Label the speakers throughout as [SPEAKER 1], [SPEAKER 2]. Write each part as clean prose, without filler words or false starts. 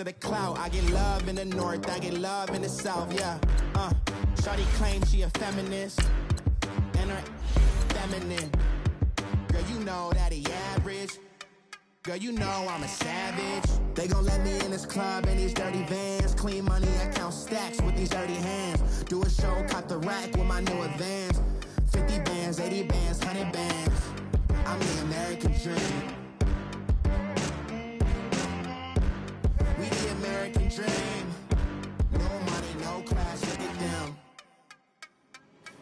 [SPEAKER 1] after the clout. I get love in the north, I get love in the south, yeah. Shawty claims she a feminist, and her feminine. Girl, you know that he average. Girl, you know I'm a savage. They gon' let me in this club in these dirty vans. Clean money, I count stacks with these dirty hands. Do a show, cop the rack with my new advance. 50 bands, 80 bands, 100 bands. I'm the American dream. We the American dream. No money, no class, look at them.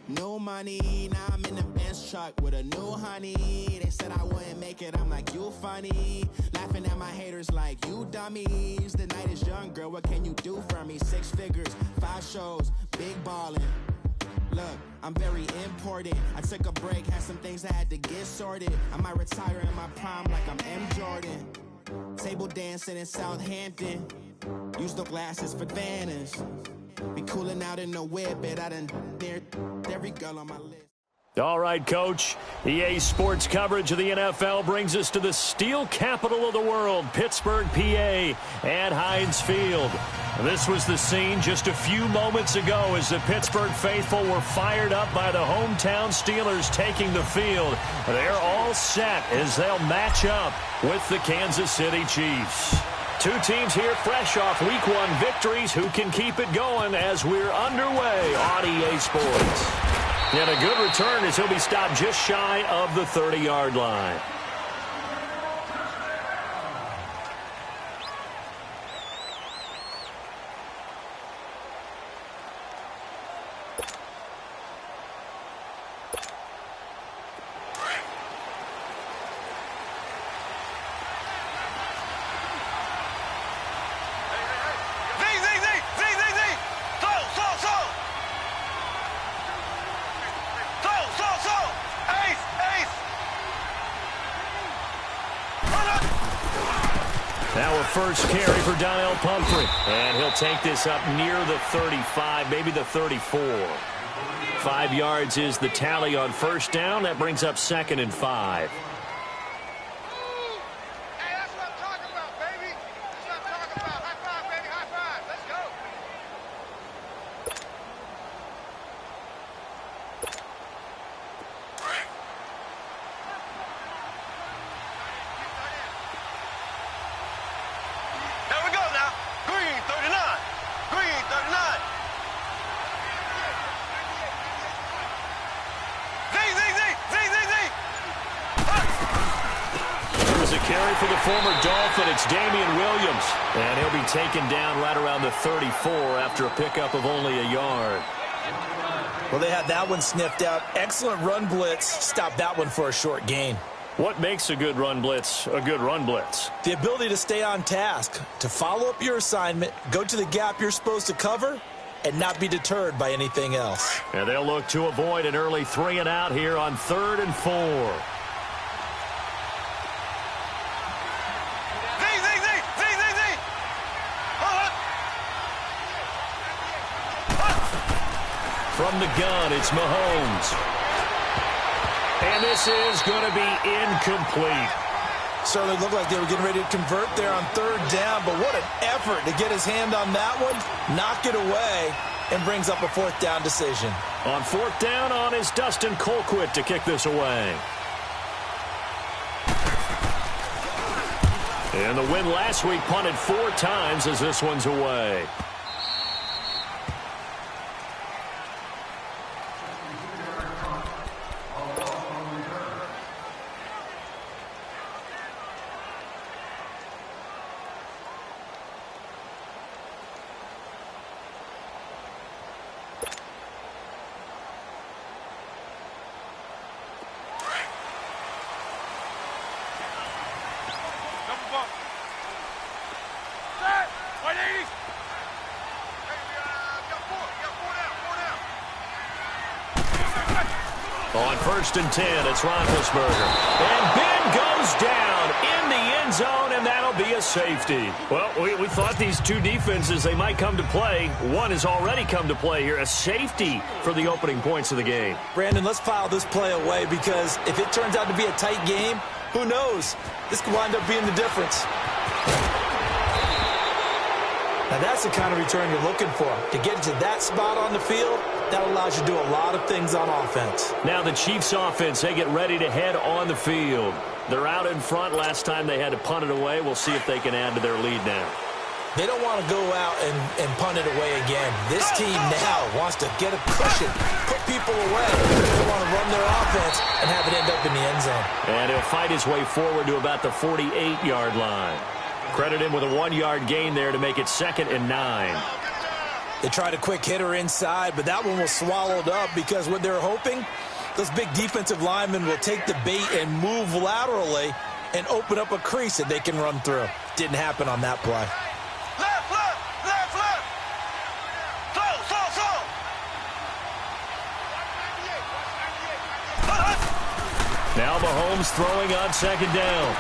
[SPEAKER 1] No money, now I'm in the Benz truck with a new honey. They said I wouldn't make it, I'm like, you funny. Laughing at my haters like, you dummies. The night is young, girl, what can you do for me? 6 figures, 5 shows, big ballin'. Look, I'm very important. I took a break, had some things I had to get sorted. I might retire in my prime like I'm M. Jordan. Table dancing in Southampton. Use the glasses for Vannas. Be cooling out in the whip, but I done dared every girl on my list.
[SPEAKER 2] All right, Coach. EA Sports coverage of the NFL brings us to the steel capital of the world, Pittsburgh, PA, at Heinz Field. This was the scene just a few moments ago as the Pittsburgh faithful were fired up by the hometown Steelers taking the field. They're all set as they'll match up with the Kansas City Chiefs. Two teams here fresh off Week 1 victories. Who can keep it going as we're underway on EA Sports? And a good return as he'll be stopped just shy of the 30-yard line. Now a first carry for Donnell Pumphrey. And he'll take this up near the 35, maybe the 34. 5 yards is the tally on first down. That brings up 2nd and 5. Carry for the former Dolphin, it's Damian Williams. And he'll be taken down right around the 34 after a pickup of only a yard.
[SPEAKER 3] Well, they had that one sniffed out. Excellent run blitz. Stopped that one for a short gain.
[SPEAKER 2] What makes a good run blitz a good run blitz?
[SPEAKER 3] The ability to stay on task, to follow up your assignment, go to the gap you're supposed to cover, and not be deterred by anything else.
[SPEAKER 2] And they'll look to avoid an early 3 and out here on 3rd and 4. From the gun, it's Mahomes. And this is going to be incomplete.
[SPEAKER 3] Certainly looked like they were getting ready to convert there on 3rd down, but what an effort to get his hand on that one, knock it away, and brings up a 4th down decision.
[SPEAKER 2] On 4th down on is Dustin Colquitt to kick this away. And the win last week punted 4 times as this one's away. On 1st and 10, it's Roethlisberger. And Ben goes down in the end zone, and that'll be a safety. Well, we thought these two defenses, they might come to play. One has already come to play here, a safety for the opening points of the game.
[SPEAKER 3] Brandon, let's file this play away because if it turns out to be a tight game, who knows? This could wind up being the difference. Now that's the kind of return you're looking for. To get to that spot on the field, that allows you to do a lot of things on offense.
[SPEAKER 2] Now the Chiefs offense, they get ready to head on the field. They're out in front. Last time they had to punt it away. We'll see if they can add to their lead now.
[SPEAKER 3] They don't want to go out and punt it away again. This team now wants to get a cushion, put people away. They want to run their offense and have it end up in the end zone.
[SPEAKER 2] And he'll fight his way forward to about the 48-yard line. Credit him with a 1-yard gain there to make it 2nd and 9.
[SPEAKER 3] They tried a quick hitter inside, but that one was swallowed up because what they're hoping, those big defensive linemen will take the bait and move laterally and open up a crease that they can run through. Didn't happen on that play.
[SPEAKER 4] Left, left, left, left. Slow.
[SPEAKER 2] Now Mahomes throwing on 2nd down.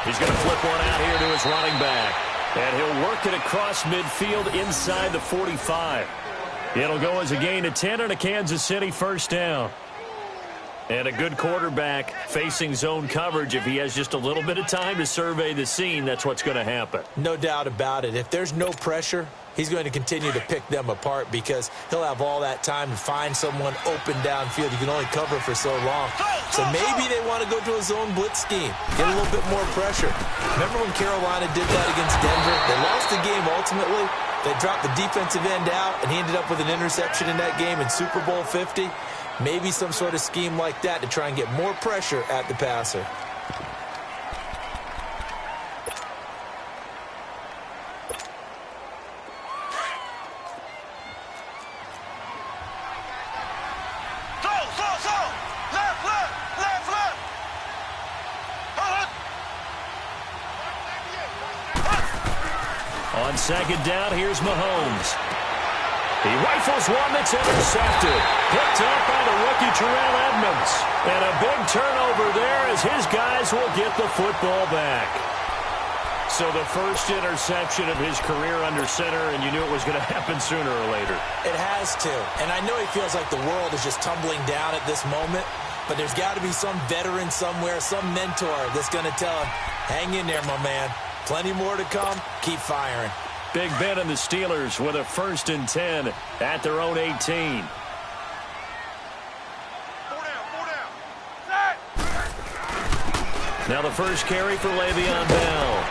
[SPEAKER 2] He's going to flip one out here to his running back. And he'll work it across midfield inside the 45. It'll go as a gain of 10 and a Kansas City 1st down. And a good quarterback facing zone coverage. If he has just a little bit of time to survey the scene, that's what's going to happen.
[SPEAKER 3] No doubt about it. If there's no pressure, he's going to continue to pick them apart because he'll have all that time to find someone open downfield. You can only cover for so long. So maybe they want to go to a zone blitz scheme, get a little bit more pressure. Remember when Carolina did that against Denver? They lost the game ultimately. They dropped the defensive end out, and he ended up with an interception in that game in Super Bowl 50. Maybe some sort of scheme like that to try and get more pressure at the passer.
[SPEAKER 4] Slow. Left.
[SPEAKER 2] On 2nd down, here's Mahomes. He rifles one that's intercepted. Picked up by the rookie Terrell Edmonds. And a big turnover there as his guys will get the football back. So the first interception of his career under center, and you knew it was going to happen sooner or later.
[SPEAKER 3] It has to. And I know he feels like the world is just tumbling down at this moment, but there's got to be some veteran somewhere, some mentor that's going to tell him, hang in there, my man. Plenty more to come. Keep firing.
[SPEAKER 2] Big Ben and the Steelers with a 1st and 10 at their own 18.
[SPEAKER 4] 4 down. Set.
[SPEAKER 2] Now the first carry for Le'Veon Bell.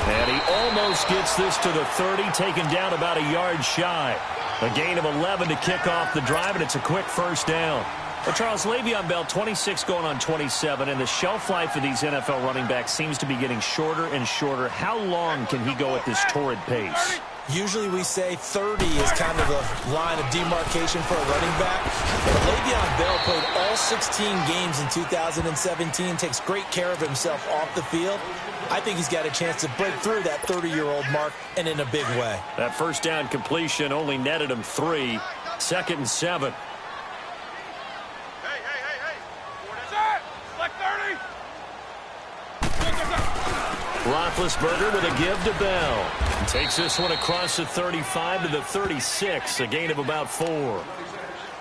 [SPEAKER 2] And he almost gets this to the 30, taken down about a yard shy. A gain of 11 to kick off the drive, and it's a quick 1st down. Well, Charles, Le'Veon Bell, 26 going on 27, and the shelf life of these NFL running backs seems to be getting shorter and shorter. How long can he go at this torrid pace?
[SPEAKER 3] Usually we say 30 is kind of the line of demarcation for a running back. But Le'Veon Bell played all 16 games in 2017, takes great care of himself off the field. I think he's got a chance to break through that 30-year-old mark, and in a big way.
[SPEAKER 2] That 1st down completion only netted him 3. 2nd and 7. Roethlisberger with a give to Bell. Takes this one across the 35 to the 36, a gain of about 4.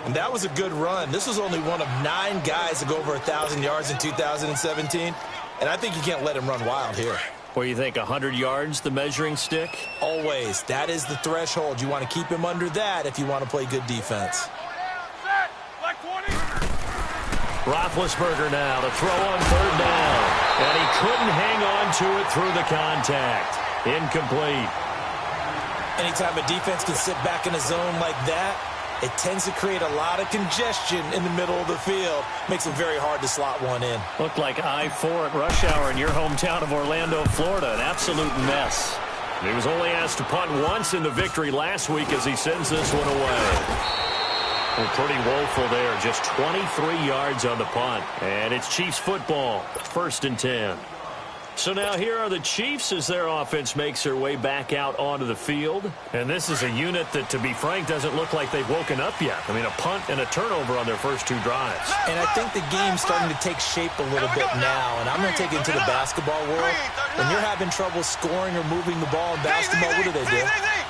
[SPEAKER 3] And that was a good run. This was only one of 9 guys to go over 1,000 yards in 2017. And I think you can't let him run wild here.
[SPEAKER 2] What do you think, 100 yards, the measuring stick?
[SPEAKER 3] Always. That is the threshold. You want to keep him under that if you want to play good defense.
[SPEAKER 2] Roethlisberger now to throw on 3rd down. And he couldn't hang on to it through the contact. Incomplete.
[SPEAKER 3] Anytime a defense can sit back in a zone like that, it tends to create a lot of congestion in the middle of the field. Makes it very hard to slot one in.
[SPEAKER 2] Looked like I-4 at rush hour in your hometown of Orlando, Florida. An absolute mess. He was only asked to punt once in the victory last week as he sends this one away. Well, pretty woeful there. Just 23 yards on the punt. And it's Chiefs football. 1st and 10. So now here are the Chiefs as their offense makes their way back out onto the field. And this is a unit that, to be frank, doesn't look like they've woken up yet. I mean, a punt and a turnover on their first 2 drives.
[SPEAKER 3] And I think the game's starting to take shape a little bit now. And I'm going to take it into the basketball world. When you're having trouble scoring or moving the ball in basketball, what do?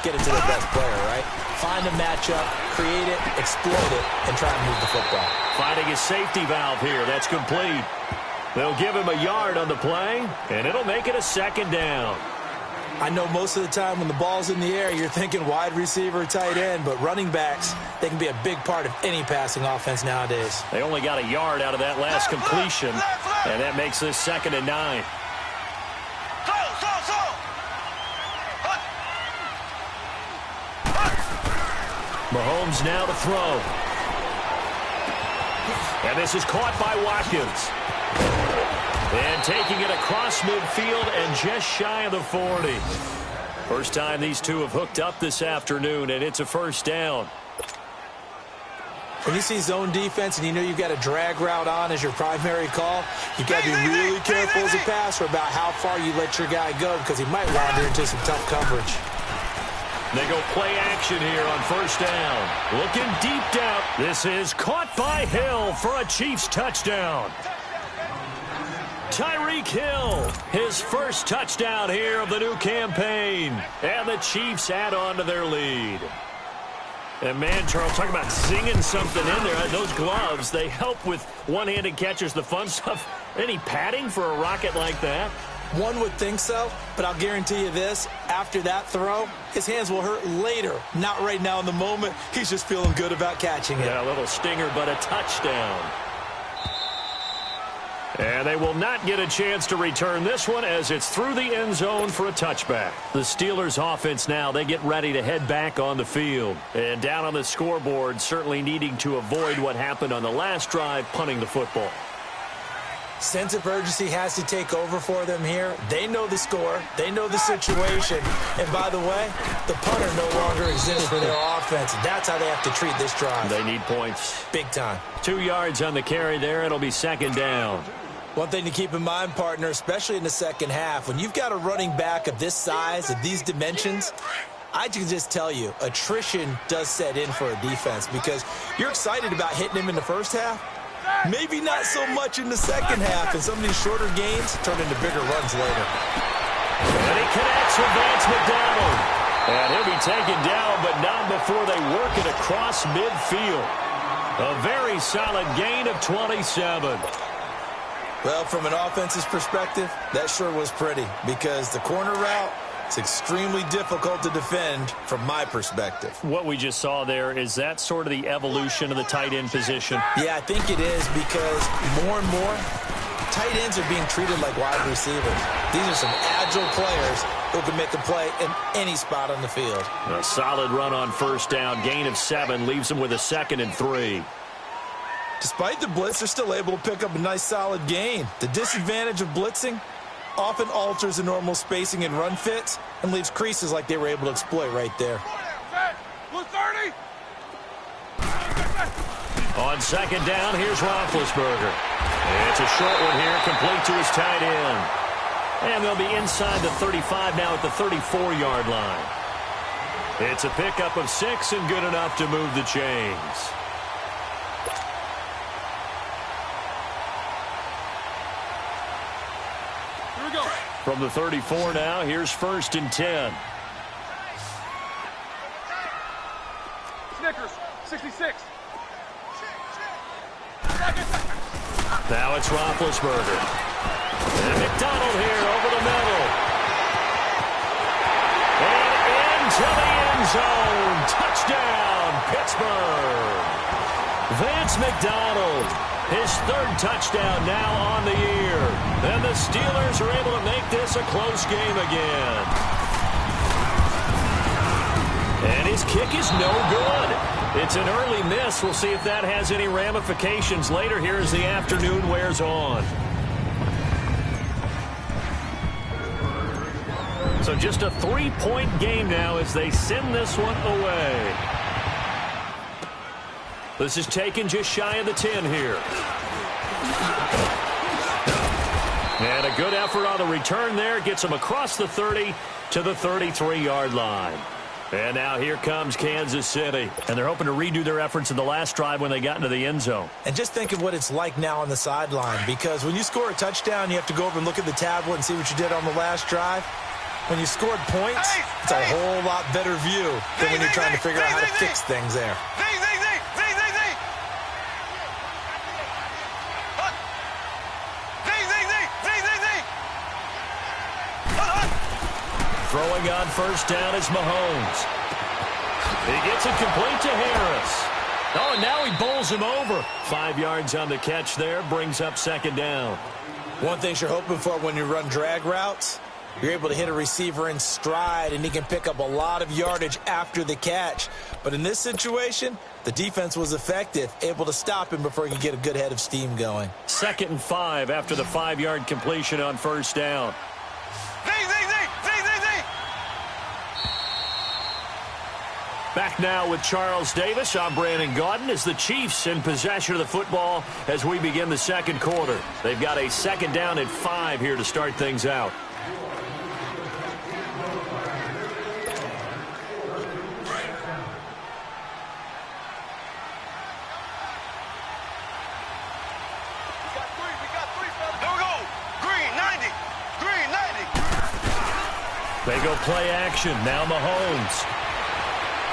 [SPEAKER 3] Get it to the best player, right? Find a matchup, create it, exploit it, and try and move the football.
[SPEAKER 2] Finding a safety valve here. That's complete. They'll give him a yard on the play, and it'll make it a 2nd down.
[SPEAKER 3] I know most of the time when the ball's in the air, you're thinking wide receiver, tight end, but running backs, they can be a big part of any passing offense nowadays.
[SPEAKER 2] They only got a yard out of that last completion, and that makes this 2nd and 9. Mahomes now to throw. And this is caught by Watkins. And taking it across midfield and just shy of the 40. First time these two have hooked up this afternoon, and it's a first down.
[SPEAKER 3] When you see zone defense and you know you've got a drag route on as your primary call, you've got to be really careful as a passer about how far you let your guy go because he might wander into some tough coverage.
[SPEAKER 2] They go play action here on first down. Looking deep down. This is caught by Hill for a Chiefs touchdown. Tyreek Hill, his first touchdown here of the new campaign. And the Chiefs add on to their lead. And man, Charles, talk about zinging something in there. Those gloves, they help with one-handed catches, the fun stuff. Any padding for a rocket like that?
[SPEAKER 3] One would think so, but I'll guarantee you this. After that throw, his hands will hurt later. Not right now in the moment. He's just feeling good about catching it.
[SPEAKER 2] Yeah, a little stinger, but a touchdown. And they will not get a chance to return this one as it's through the end zone for a touchback. The Steelers offense now, they get ready to head back on the field. And down on the scoreboard, certainly needing to avoid what happened on the last drive, punting the football.
[SPEAKER 3] Sense of urgency has to take over for them here. They know the score. They know the situation. And by the way, the punter no longer exists for their offense. That's how they have to treat this drive.
[SPEAKER 2] They need points.
[SPEAKER 3] Big time.
[SPEAKER 2] 2 yards on the carry there. It'll be 2nd down.
[SPEAKER 3] One thing to keep in mind, partner, especially in the second half, when you've got a running back of this size, of these dimensions, I can just tell you, attrition does set in for a defense because you're excited about hitting him in the first half. Maybe not so much in the second half, and some of these shorter gains turn into bigger runs later.
[SPEAKER 2] And he connects with Vance McDonald. And he'll be taken down, but not before they work it across midfield. A very solid gain of 27.
[SPEAKER 3] Well, from an offense's perspective, that sure was pretty because the corner route, it's extremely difficult to defend from my perspective.
[SPEAKER 2] What we just saw there, is that sort of the evolution of the tight end position?
[SPEAKER 3] Yeah, I think it is because more and more, tight ends are being treated like wide receivers. These are some agile players who can make a play in any spot on the field.
[SPEAKER 2] A solid run on first down, gain of 7, leaves them with a 2nd and 3.
[SPEAKER 3] Despite the blitz, they're still able to pick up a nice solid gain. The disadvantage of blitzing often alters the normal spacing and run fits and leaves creases like they were able to exploit right there.
[SPEAKER 2] On 2nd down, here's Roethlisberger. It's a short one here, complete to his tight end. And they'll be inside the 35 now at the 34-yard line. It's a pickup of 6 and good enough to move the chains. From the 34 now, here's 1st and 10.
[SPEAKER 4] Snickers, 66.
[SPEAKER 2] Now it's Roethlisberger. And McDonald here over the middle. And into the end zone. Touchdown, Pittsburgh. Vance McDonald, his 3rd touchdown now on the year. And the Steelers are able to make this a close game again. And his kick is no good. It's an early miss. We'll see if that has any ramifications later here as the afternoon wears on. So just a 3-point game now as they send this one away. This is taken just shy of the 10 here. And a good effort on the return there. Gets them across the 30 to the 33-yard line. And now here comes Kansas City. And they're hoping to redo their efforts in the last drive when they got into the end zone.
[SPEAKER 3] And just think of what it's like now on the sideline. Because when you score a touchdown, you have to go over and look at the tablet and see what you did on the last drive. When you scored points, it's a whole lot better view than when you're trying to figure out how to fix things there.
[SPEAKER 2] Throwing throwing on first down is Mahomes. He gets it complete to Harris. Oh, and now he bowls him over. 5 yards on the catch there, brings up second down.
[SPEAKER 3] One thing you're hoping for when you run drag routes, you're able to hit a receiver in stride, and he can pick up a lot of yardage after the catch. But in this situation, the defense was effective, able to stop him before he could get a good head of steam going.
[SPEAKER 2] 2nd and 5 after the 5-yard completion on first down. Back now with Charles Davis. I'm Brandon Gaudin as the Chiefs in possession of the football as we begin the second quarter. They've got a 2nd down and 5 here to start things out. They go play action. Now Mahomes.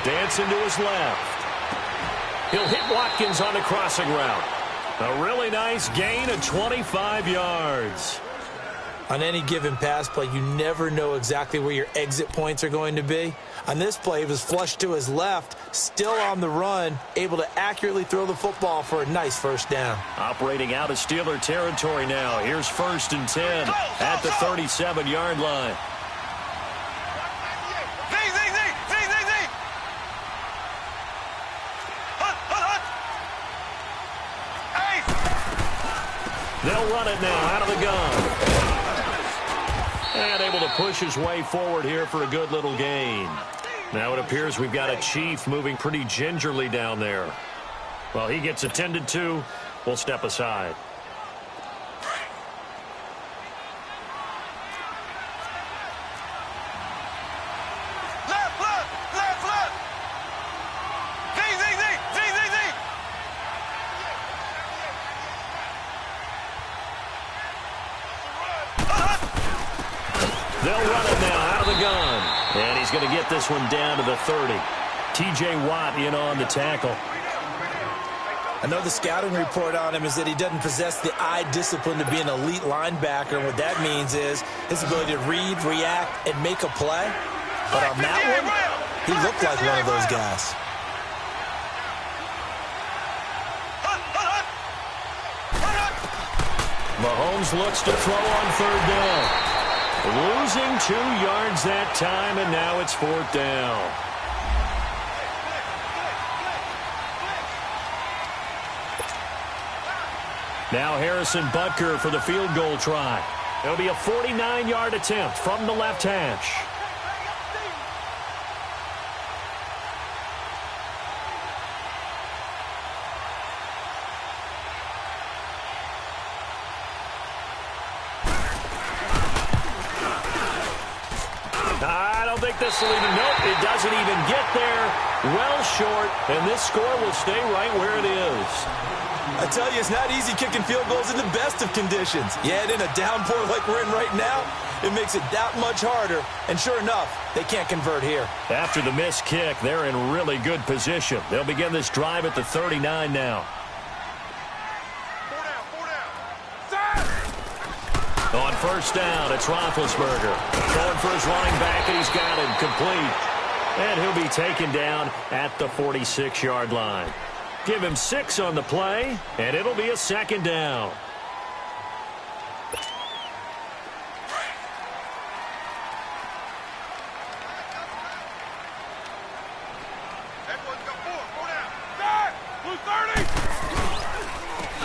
[SPEAKER 2] Dancing to his left. He'll hit Watkins on the crossing route. A really nice gain of 25 yards.
[SPEAKER 3] On any given pass play, you never know exactly where your exit points are going to be. On this play, he was flushed to his left, still on the run, able to accurately throw the football for a nice first down.
[SPEAKER 2] Operating out of Steeler territory now. Here's 1st and 10 at the 37-yard line. They'll run it now out of the gun. And able to push his way forward here for a good little gain. Now it appears we've got a Chief moving pretty gingerly down there. Well, he gets attended to. We'll step aside. They'll run it now out of the gun. And he's going to get this one down to the 30. T.J. Watt in on the tackle.
[SPEAKER 3] I know the scouting report on him is that he doesn't possess the eye discipline to be an elite linebacker. And what that means is his ability to read, react, and make a play. But on that one, he looked like one of those guys.
[SPEAKER 2] Mahomes looks to throw on 3rd down. Losing 2 yards that time, and now it's 4th down. Now Harrison Butker for the field goal try. It'll be a 49-yard attempt from the left hash. This will even, nope, it doesn't even get there. Well short, and this score will stay right where it is.
[SPEAKER 3] I tell you, it's not easy kicking field goals in the best of conditions. Yet in a downpour like we're in right now, it makes it that much harder. And sure enough, they can't convert here. After the missed kick, they're in really good position. They'll begin this drive at the 39 now. On first down, it's Roethlisberger. Going for his running back, and he's got him complete. And he'll be taken down at the 46-yard line. Give him 6 on the play, and it'll be a 2nd down.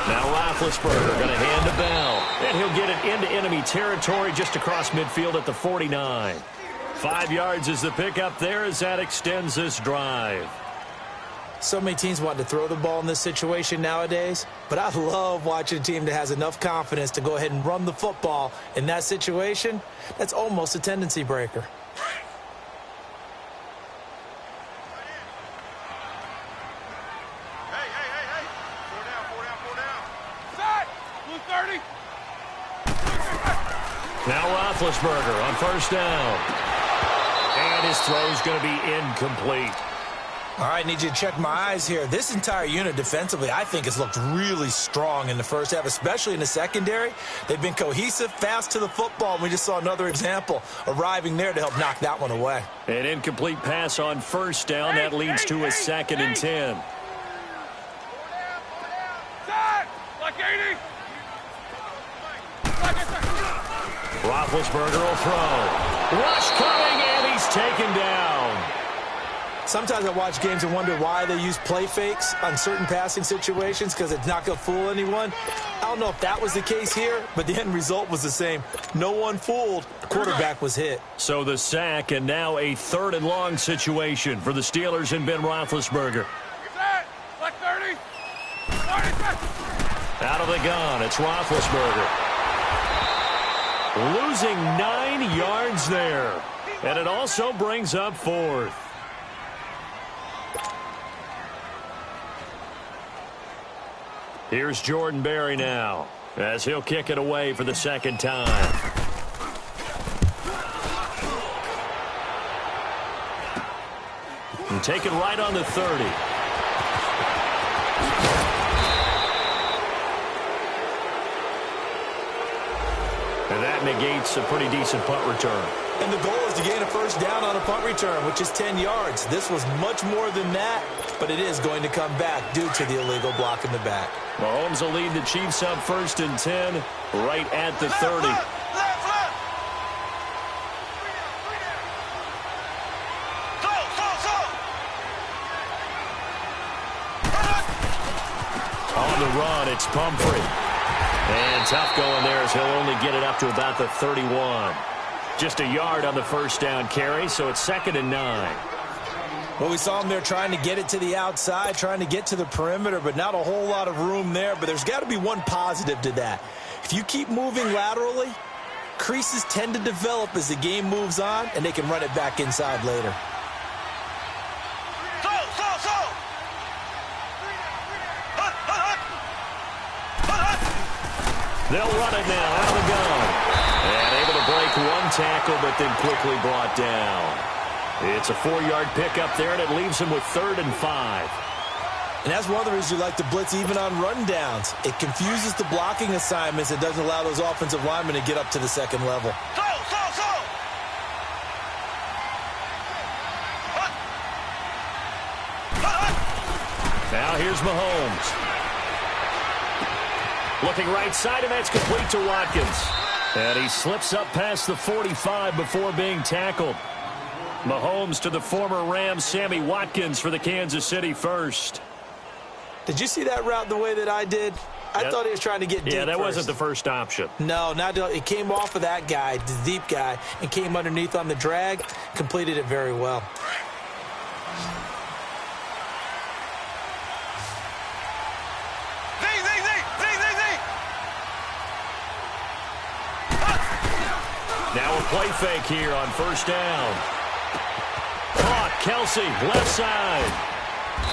[SPEAKER 3] Now Roethlisberger going to hand to Bell. And he'll get it into enemy territory just across midfield at the 49. 5 yards is the pickup there as that extends this drive. So many teams want to throw the ball in this situation nowadays, but I love watching a team that has enough confidence to go ahead and run the football in that situation. That's almost a tendency breaker. Now Roethlisberger on first down. And his throw's going to be incomplete. All right, need you to check my eyes here. This entire unit defensively, I think, has looked really strong in the first half, especially in the secondary. They've been cohesive, fast to the football. We just saw another example arriving there to help knock that one away.
[SPEAKER 2] An incomplete pass on first down. That leads to a 2nd and 10.
[SPEAKER 4] Like 80.
[SPEAKER 2] Roethlisberger will throw. Rush coming, and he's taken down.
[SPEAKER 3] Sometimes I watch games and wonder why they use play fakes on certain passing situations because it's not going to fool anyone. I don't know if that was the case here, but the end result was the same. No one fooled. The quarterback was hit.
[SPEAKER 2] So the sack, and now a 3rd and long situation for the Steelers and Ben Roethlisberger.
[SPEAKER 4] Like 30.
[SPEAKER 2] Out of the gun, it's Roethlisberger. Losing 9 yards there. And it also brings up 4th. Here's Jordan Berry now, as he'll kick it away for the 2nd time. And take it right on the 30. And that negates a pretty decent punt return.
[SPEAKER 3] And the goal is to gain a first down on a punt return, which is 10 yards. This was much more than that, but it is going to come back due to the illegal block in the back.
[SPEAKER 2] Mahomes will lead the Chiefs up 1st and 10, right at the 30. On the run, it's Pumphrey. And tough going there as he'll only get it up to about the 31. Just a yard on the first down carry, so it's 2nd and 9.
[SPEAKER 3] Well, we saw him there trying to get it to the outside, trying to get to the perimeter, but not a whole lot of room there. But there's got to be one positive to that. If you keep moving laterally, creases tend to develop as the game moves on, and they can run it back inside later.
[SPEAKER 2] They'll run it now out of the gun. And able to break one tackle, but then quickly brought down. It's a 4-yard pickup there, and it leaves him with 3rd and 5.
[SPEAKER 3] And that's one of the reasons you like to blitz even on rundowns. It confuses the blocking assignments. It doesn't allow those offensive linemen to get up to the 2nd level.
[SPEAKER 2] Now here's Mahomes. Looking right side, and that's complete to Watkins. And he slips up past the 45 before being tackled. Mahomes to the former Rams, Sammy Watkins, for the Kansas City first.
[SPEAKER 3] Did you see that route the way that I did? I thought he was trying to get deep.
[SPEAKER 2] Yeah, that
[SPEAKER 3] first.
[SPEAKER 2] wasn't the first option.
[SPEAKER 3] No, it came off of that guy, the deep guy, and came underneath on the drag, completed it very well.
[SPEAKER 2] Now a play fake here on first down. Caught, Kelsey, left side.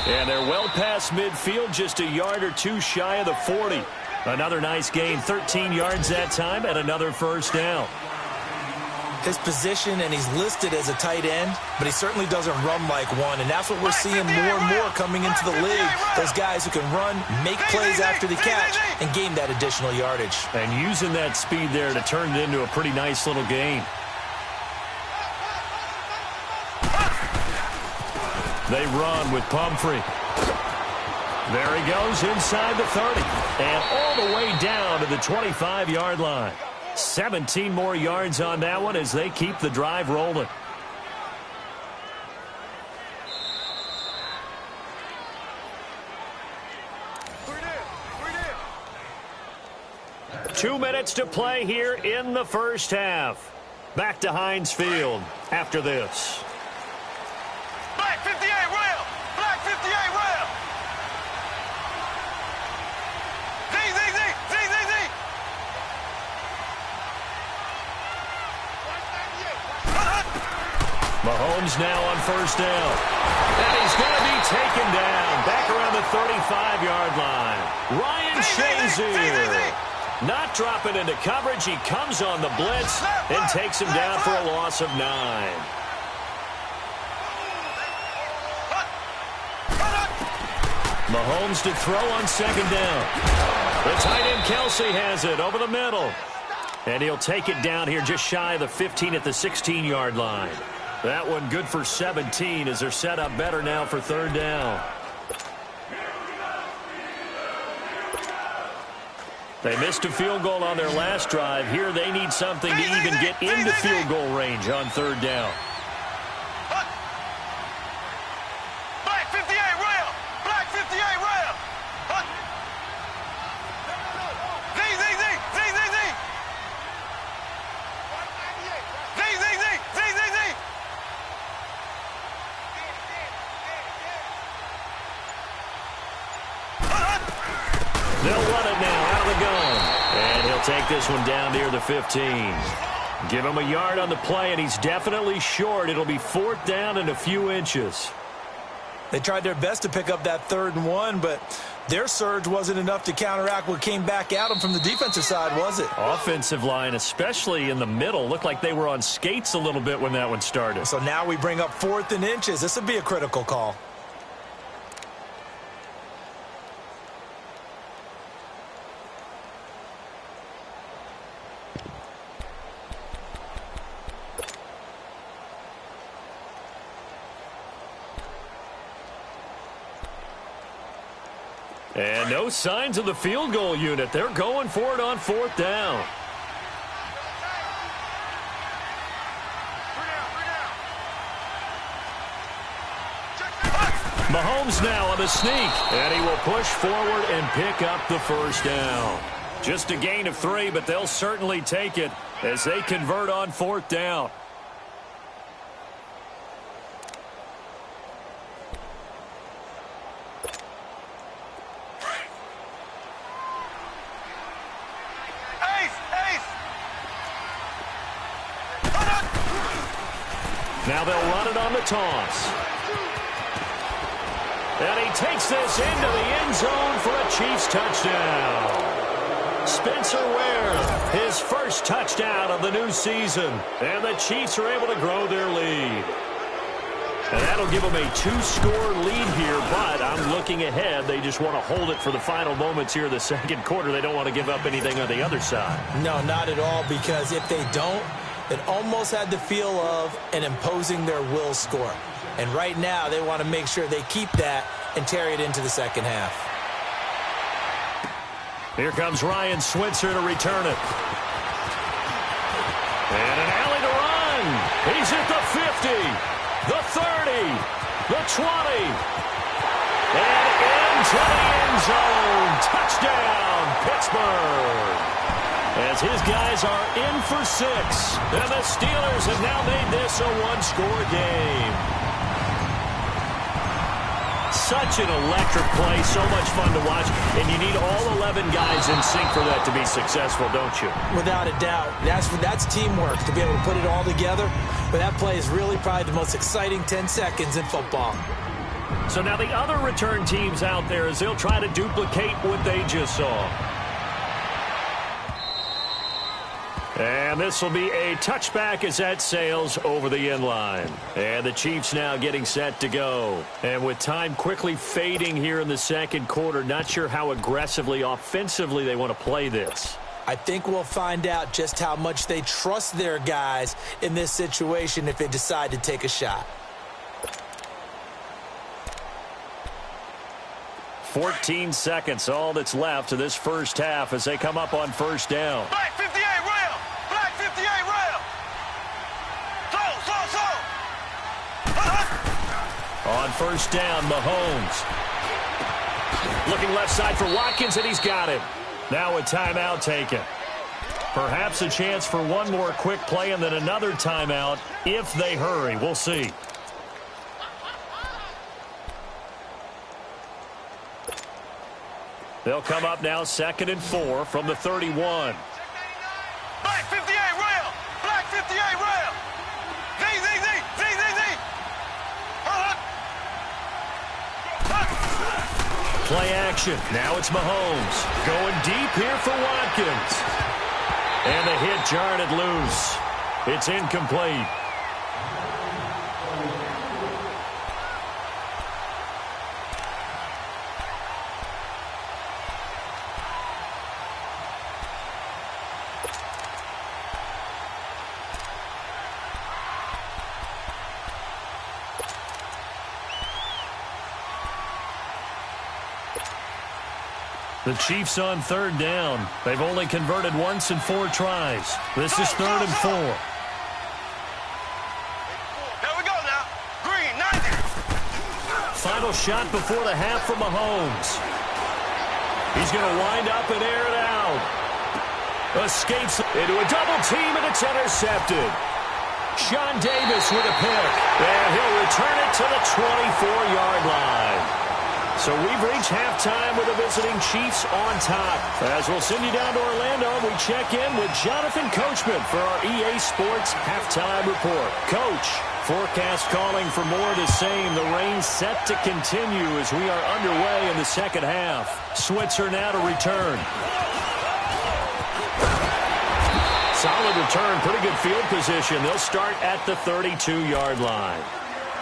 [SPEAKER 2] And they're well past midfield, just a yard or two shy of the 40. Another nice gain, 13 yards that time, and another first down.
[SPEAKER 3] His position, and he's listed as a tight end, but he certainly doesn't run like one, and that's what we're seeing more and more coming into the league. Those guys who can run, make plays after the catch, and gain that additional yardage.
[SPEAKER 2] And using that speed there to turn it into a pretty nice little gain. They run with Pumphrey. There he goes inside the 30, and all the way down to the 25-yard line. 17 more yards on that one as they keep the drive rolling. Two minutes to play here in the first half. Back to Heinz Field after this.
[SPEAKER 4] Black 58 rail. Black 58 rail. Z.
[SPEAKER 2] Mahomes now on first down. And he's going to be taken down back around the 35-yard line. Ryan Shazier not dropping into coverage. He comes on the blitz and takes him down for a loss of 9. Mahomes to throw on second down. The tight end Kelsey has it over the middle. And he'll take it down here just shy of the 15 at the 16-yard line. That one good for 17 as they're set up better now for third down. They missed a field goal on their last drive. Here they need something to even get into field goal range on third down.
[SPEAKER 4] Black 58 rail. Black 58 rail. Z.
[SPEAKER 2] They'll run it now out of the gun. And he'll take this one down near the 15. Give him a yard on the play, and he's definitely short. It'll be fourth down and a few inches.
[SPEAKER 3] They tried their best to pick up that 3rd and 1, but their surge wasn't enough to counteract what came back at them from the defensive side, was it?
[SPEAKER 2] Offensive line, especially in the middle, looked like they were on skates a little bit when that one started.
[SPEAKER 3] So now we bring up 4th and inches. This would be a critical call.
[SPEAKER 2] And no signs of the field goal unit. They're going for it on fourth down. Mahomes now on the sneak. And he will push forward and pick up the first down. Just a gain of 3, but they'll certainly take it as they convert on fourth down. Now they'll run it on the toss. And he takes this into the end zone for a Chiefs touchdown. Spencer Ware, his first touchdown of the new season. And the Chiefs are able to grow their lead. And that'll give them a 2-score lead here, but I'm looking ahead. They just want to hold it for the final moments here in the second quarter. They don't want to give up anything on the other side.
[SPEAKER 3] No, not at all, because if they don't, it almost had the feel of an imposing their will score. And right now, they want to make sure they keep that and carry it into the second half.
[SPEAKER 2] Here comes Ryan Switzer to return it. And an alley to run. He's at the 50, the 30, the 20. And into the end zone. Touchdown, Pittsburgh. As his guys are in for 6. And the Steelers have now made this a 1-score game. Such an electric play, so much fun to watch. And you need all 11 guys in sync for that to be successful, don't you?
[SPEAKER 3] Without a doubt. That's teamwork, to be able to put it all together. But that play is really probably the most exciting 10 seconds in football.
[SPEAKER 2] So now the other return teams out there as they'll try to duplicate what they just saw. And this will be a touchback as that sails over the end line. And the Chiefs now getting set to go. And with time quickly fading here in the second quarter, not sure how aggressively, offensively they want to play this.
[SPEAKER 3] I think we'll find out just how much they trust their guys in this situation if they decide to take a shot.
[SPEAKER 2] 14 seconds, all that's left of this first half as they come up on first down.
[SPEAKER 4] Black 58 rail. Black 58 rail. Slow.
[SPEAKER 2] On first down, Mahomes. Looking left side for Watkins, and he's got it. Now a timeout taken. Perhaps a chance for one more quick play and then another timeout if they hurry. We'll see. They'll come up now 2nd and 4 from the 31.
[SPEAKER 4] Black 58 rail. Black 58 rail. Z.
[SPEAKER 2] Play action. Now it's Mahomes. Going deep here for Watkins. And the hit jarred it loose. It's incomplete. The Chiefs on third down. They've only converted once in 4 tries. This is 3rd and 4.
[SPEAKER 4] Here we go now. Green, 90.
[SPEAKER 2] Final shot before the half from Mahomes. He's going to wind up and air it out. Escapes into a double team, and it's intercepted. Sean Davis with a pick, and he'll return it to the 24-yard line. So we've reached halftime with the visiting Chiefs on top. As we'll send you down to Orlando, we check in with Jonathan Coachman for our EA Sports Halftime Report. Coach, forecast calling for more of the same. The rain set to continue as we are underway in the second half. Switzer now to return. Solid return, pretty good field position. They'll start at the 32-yard line.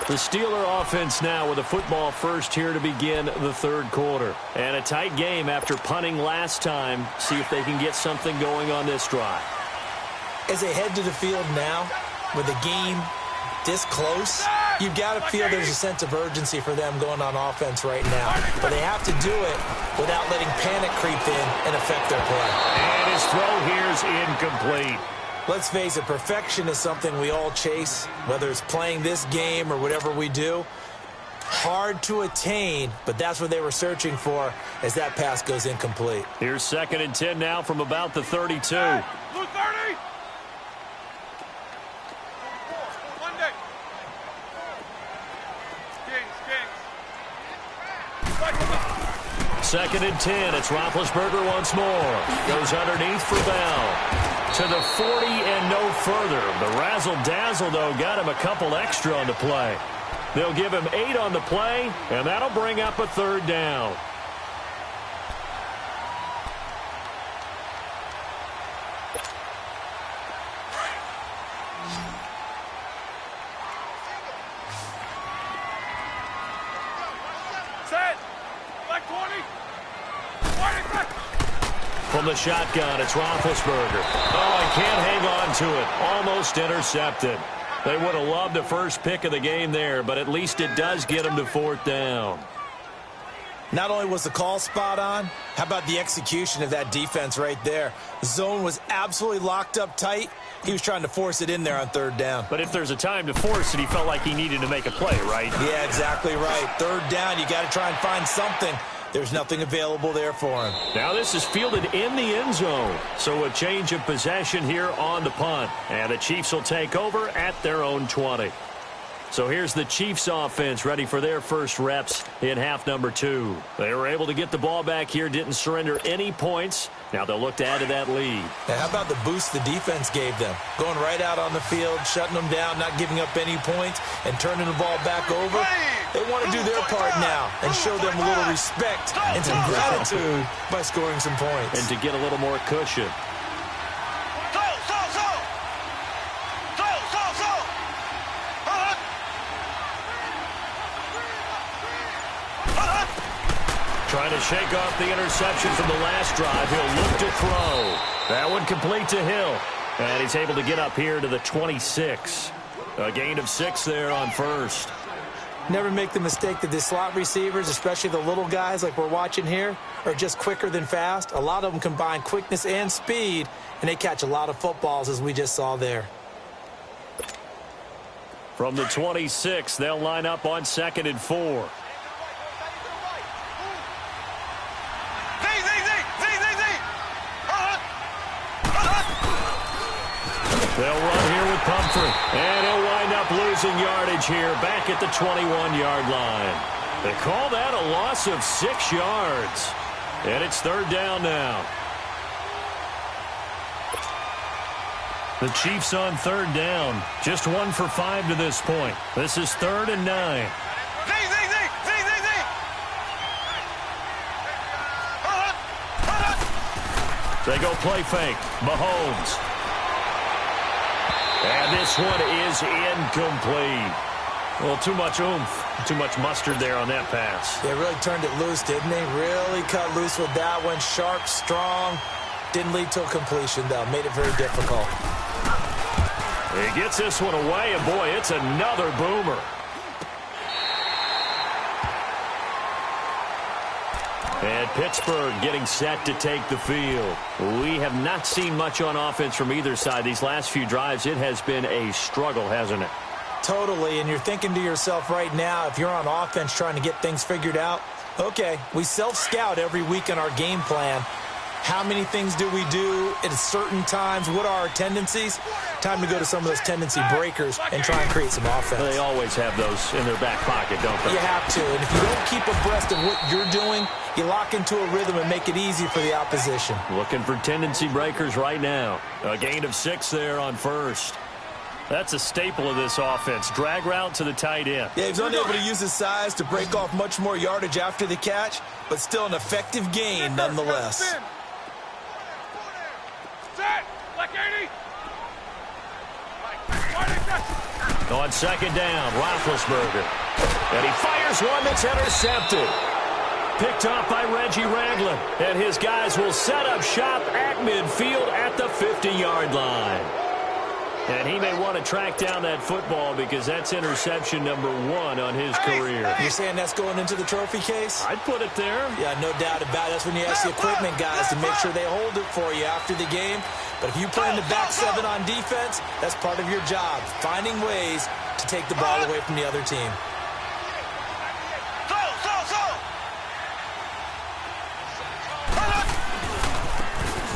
[SPEAKER 2] The Steeler offense now with a football first here to begin the third quarter. And a tight game after punting last time. See if they can get something going on this drive.
[SPEAKER 3] As they head to the field now, with the game this close, you've got to feel there's a sense of urgency for them going on offense right now. But they have to do it without letting panic creep in and affect their play.
[SPEAKER 2] And his throw here is incomplete.
[SPEAKER 3] Let's face it, perfection is something we all chase, whether it's playing this game or whatever we do. Hard to attain, but that's what they were searching for as that pass goes incomplete.
[SPEAKER 2] Here's 2nd and 10 now from about the 32.
[SPEAKER 4] Blue 30. Monday. Kings.
[SPEAKER 2] 2nd and 10. It's Roethlisberger once more. Goes underneath for Bell. To the 40 and no further. The razzle-dazzle, though, got him a couple extra on the play. They'll give him 8 on the play, and that'll bring up a 3rd down.
[SPEAKER 4] Set. Black 20.
[SPEAKER 2] From the shotgun, it's Roethlisberger. Oh, he can't hang on to it. Almost intercepted. They would have loved the first pick of the game there, but at least it does get them to 4th down.
[SPEAKER 3] Not only was the call spot on, how about the execution of that defense right there? The zone was absolutely locked up tight. He was trying to force it in there on 3rd down.
[SPEAKER 2] But if there's a time to force it, he felt like he needed to make a play, right?
[SPEAKER 3] Yeah, exactly right. 3rd down, you got to try and find something. There's nothing available there for him.
[SPEAKER 2] Now this is fielded in the end zone. So a change of possession here on the punt. And the Chiefs will take over at their own 20. So here's the Chiefs offense ready for their first reps in half number 2. They were able to get the ball back here, didn't surrender any points. Now they'll look to add to that lead.
[SPEAKER 3] Now how about the boost the defense gave them? Going right out on the field, shutting them down, not giving up any points, and turning the ball back over. They want to do their part now and show them a little respect and some gratitude by scoring some points.
[SPEAKER 2] And to get a little more cushion. Trying to shake off the interception from the last drive. He'll look to throw. That one complete to Hill. And he's able to get up here to the 26. A gain of 6 there on first.
[SPEAKER 3] Never make the mistake that the slot receivers, especially the little guys like we're watching here, are just quicker than fast. A lot of them combine quickness and speed, and they catch a lot of footballs, as we just saw there.
[SPEAKER 2] From the 26, they'll line up on 2nd and 4. They'll run here with Pumphrey, and he'll wind up losing yardage here back at the 21-yard line. They call that a loss of 6 yards, and it's 3rd down now. The Chiefs on 3rd down, just 1 for 5 to this point. This is 3rd and 9. They go play fake. Mahomes. And this one is incomplete. Well, too much oomph, too much mustard there on that pass.
[SPEAKER 3] They really turned it loose, didn't they? Really cut loose with that one. Sharp, strong. Didn't lead to a completion, though. Made it very difficult.
[SPEAKER 2] He gets this one away, and boy, it's another boomer. And Pittsburgh getting set to take the field. We have not seen much on offense from either side. These last few drives, it has been a struggle, hasn't it?
[SPEAKER 3] Totally, and you're thinking to yourself right now, if you're on offense trying to get things figured out, okay, we self-scout every week in our game plan. How many things do we do at certain times? What are our tendencies? Time to go to some of those tendency breakers and try and create some offense.
[SPEAKER 2] They always have those in their back pocket, don't they?
[SPEAKER 3] You have to, and if you don't keep abreast of what you're doing, you lock into a rhythm and make it easy for the opposition.
[SPEAKER 2] Looking for tendency breakers right now. A gain of 6 there on first. That's a staple of this offense. Drag route to the tight end.
[SPEAKER 3] Yeah, he's unable to use his size to break off much more yardage after the catch, but still an effective gain nonetheless.
[SPEAKER 2] On second down, Roethlisberger. And he fires one that's intercepted. Picked off by Reggie Ragland. And his guys will set up shop at midfield at the 50-yard line. And he may want to track down that football because that's interception number 1 on his career.
[SPEAKER 3] You're saying that's going into the trophy case?
[SPEAKER 2] I'd put it there.
[SPEAKER 3] Yeah, no doubt about it. That's when you ask the equipment guys to make sure they hold it for you after the game. But if you play in the back 7 on defense, that's part of your job, finding ways to take the ball away from the other team.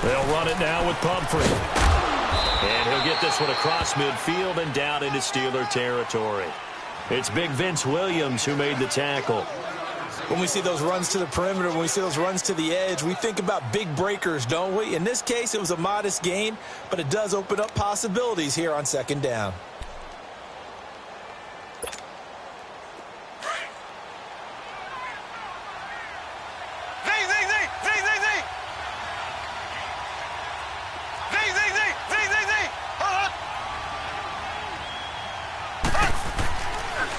[SPEAKER 2] They'll run it now with Pumphrey. And he'll get this one across midfield and down into Steeler territory. It's big Vince Williams who made the tackle.
[SPEAKER 3] When we see those runs to the perimeter, when we see those runs to the edge, we think about big breakers, don't we? In this case, it was a modest gain, but it does open up possibilities here on second down.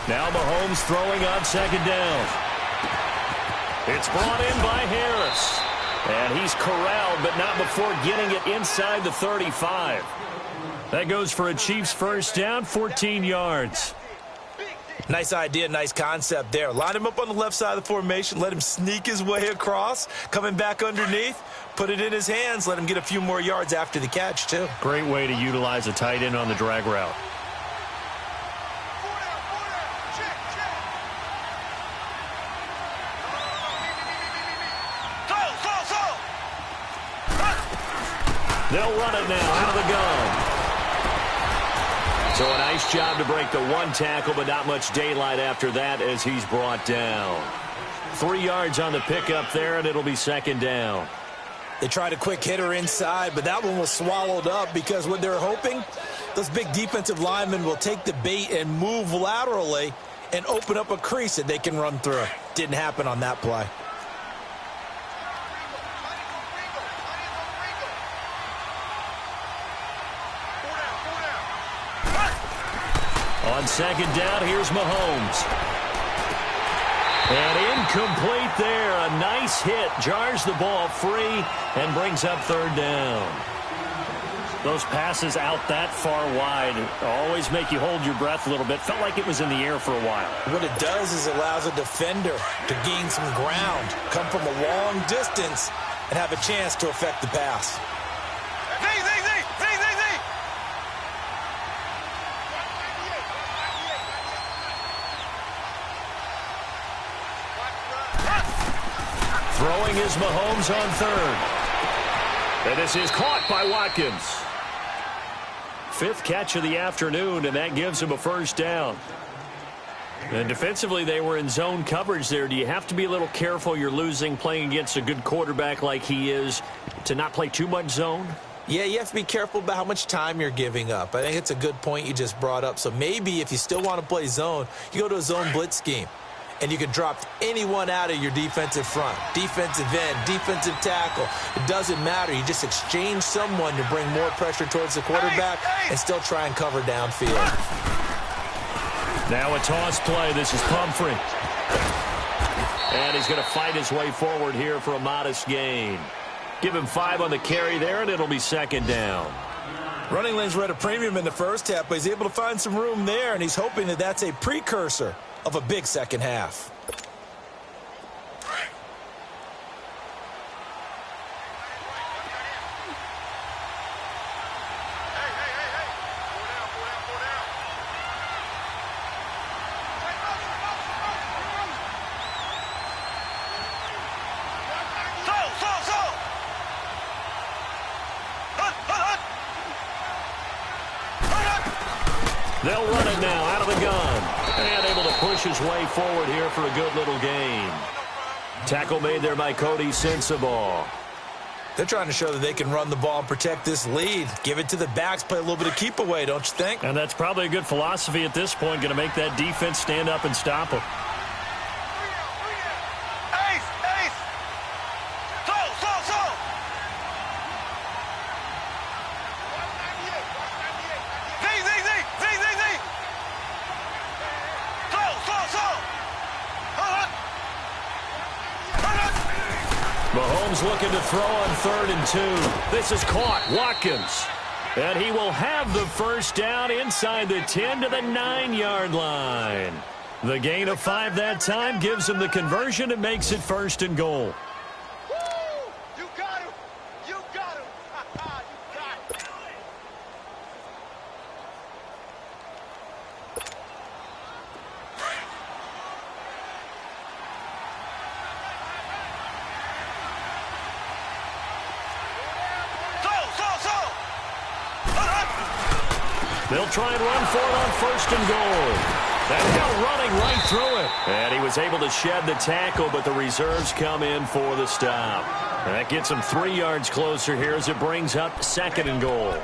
[SPEAKER 2] Now Mahomes throwing on second down. It's brought in by Harris. And he's corralled, but not before getting it inside the 35. That goes for a Chiefs first down, 14 yards.
[SPEAKER 3] Nice idea, nice concept there. Line him up on the left side of the formation, let him sneak his way across, coming back underneath, put it in his hands, let him get a few more yards after the catch, too.
[SPEAKER 2] Great way to utilize a tight end on the drag route. They'll run it now out of the gun. So a nice job to break the 1 tackle, but not much daylight after that as he's brought down. 3 yards on the pickup there, and it'll be second down.
[SPEAKER 3] They tried a quick hitter inside, but that one was swallowed up because what they're hoping, those big defensive linemen will take the bait and move laterally and open up a crease that they can run through. Didn't happen on that play.
[SPEAKER 2] On second down, here's Mahomes. And incomplete there. A nice hit. Jars the ball free and brings up third down. Those passes out that far wide always make you hold your breath a little bit. Felt like it was in the air for a while.
[SPEAKER 3] What it does is it allows a defender to gain some ground, come from a long distance, and have a chance to affect the pass.
[SPEAKER 2] Throwing is Mahomes on third. And this is caught by Watkins. 5th catch of the afternoon, and that gives him a first down. And defensively, they were in zone coverage there. Do you have to be a little careful you're losing playing against a good quarterback like he is to not play too much zone?
[SPEAKER 3] Yeah, you have to be careful about how much time you're giving up. I think it's a good point you just brought up. So maybe if you still want to play zone, you go to a zone blitz scheme. And you can drop anyone out of your defensive front, defensive end, defensive tackle. It doesn't matter. You just exchange someone to bring more pressure towards the quarterback and still try and cover downfield.
[SPEAKER 2] Now a toss play. This is Pumphrey. And he's going to fight his way forward here for a modest gain. Give him 5 on the carry there, and it'll be second down.
[SPEAKER 3] Running lanes were at a premium in the first half, but he's able to find some room there, and he's hoping that that's a precursor of a big second half.
[SPEAKER 2] They'll run it now out of the gun. And able to push his way forward here for a good little gain. Tackle made there by Cody Sensabaugh.
[SPEAKER 3] They're trying to show that they can run the ball and protect this lead. Give it to the backs, play a little bit of keep away, don't you think?
[SPEAKER 2] And that's probably a good philosophy at this point, going to make that defense stand up and stop them.
[SPEAKER 4] Ace! Ace! Slow! Slow! Slow! Z! Z! Z! Z! Z! Z! Slow! Slow! Slow!
[SPEAKER 2] Mahomes looking to throw on 3rd and 2. This is caught. Watkins. And he will have the first down inside the 10 to the 9-yard line. The gain of 5 that time gives him the conversion and makes it 1st and goal.
[SPEAKER 4] Woo! You got him! You got him! You got him!
[SPEAKER 2] They'll try and run for it on 1st and goal. And now running right through it. And he was able to shed the tackle, but the reserves come in for the stop. And that gets him 3 yards closer here as it brings up 2nd and goal.